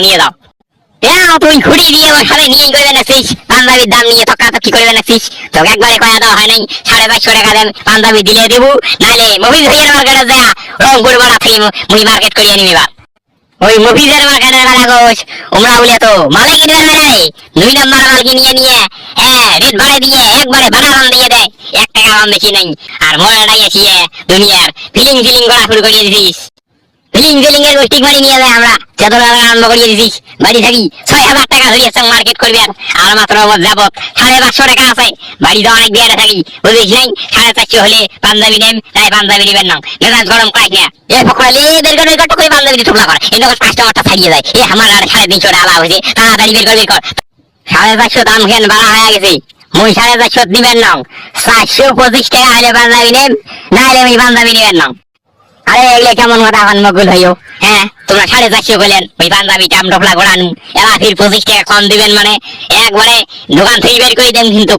নিয়ে যাও। তুই ঘুরি দিয়ে ওর সাথে নিয়ে করবে নাছিস, পাঞ্জাবির দাম নিয়ে তকাতকি করবে নাছিস। তোকে একবারে কয়া দেওয়া হয় নাই 550 টাকা দেন পাঞ্জাবি দিলে দেবো, নাইলে মফিজ ভাইয়ের মার্কেটে যা রংপুর বড়া থেকে মুই মার্কেট করিয়ে নিবি। ওই মফিজের মার্কেটের বেলা গোস ওমরা বলে তো মালে কিনবে নাই, 2 নম্বর মাল কিনিয়ে নিয়ে রেট বাড়াই দিয়ে একবারে বানারান দিয়ে দেয়, 1 টাকা দাম বেশি নাই। আর মরাটাই এসিয়ে দুনিয়ার ফিলিং করা শুরু করিয়ে দিছিস। ফিলিং এর গোষ্ঠী বাড়ি নিয়ে যায়, আমরা যত আরম্ভ করিয়ে দিছিস। বাড়ি থাকি 6,000 টাকা ধরিয়েছে মার্কেট করবি, আর মাত্র যাব 550 টাকা আছে। বাড়িতে অনেক বিয়ারে থাকি বুঝিস নাই, 450 হলে পাঞ্জাবি নেম, তাই পাঞ্জাবি নিবেন না, মেজাজ গরম করাইস না। এ ফকরালি বের করে পাঞ্জাবি দিয়ে ঠুকলা কর, এই লোক কাস্টমারটা ছাড়িয়ে যায়। এ আমার আর 350 টাকা আলা হয়েছে, তাড়াতাড়ি বের কর। 450 দাম কেন বাড়া হয়ে গেছে, মুই 450 দিবেন না, 425 টাকা হলে পাঞ্জাবি নেম, নাহলে আমি পাঞ্জাবি নিবেন না। আরে এগুলো কেমন কথা এখন মগুল হইও? তোমরা 450 বলেন ওই পাঞ্জাবি টাম ঢোকলা ঘোরান, এরা ফির 25 টাকা কম দিবেন, মানে একবারে দোকান থেকে বের করে দেন কিন্তু।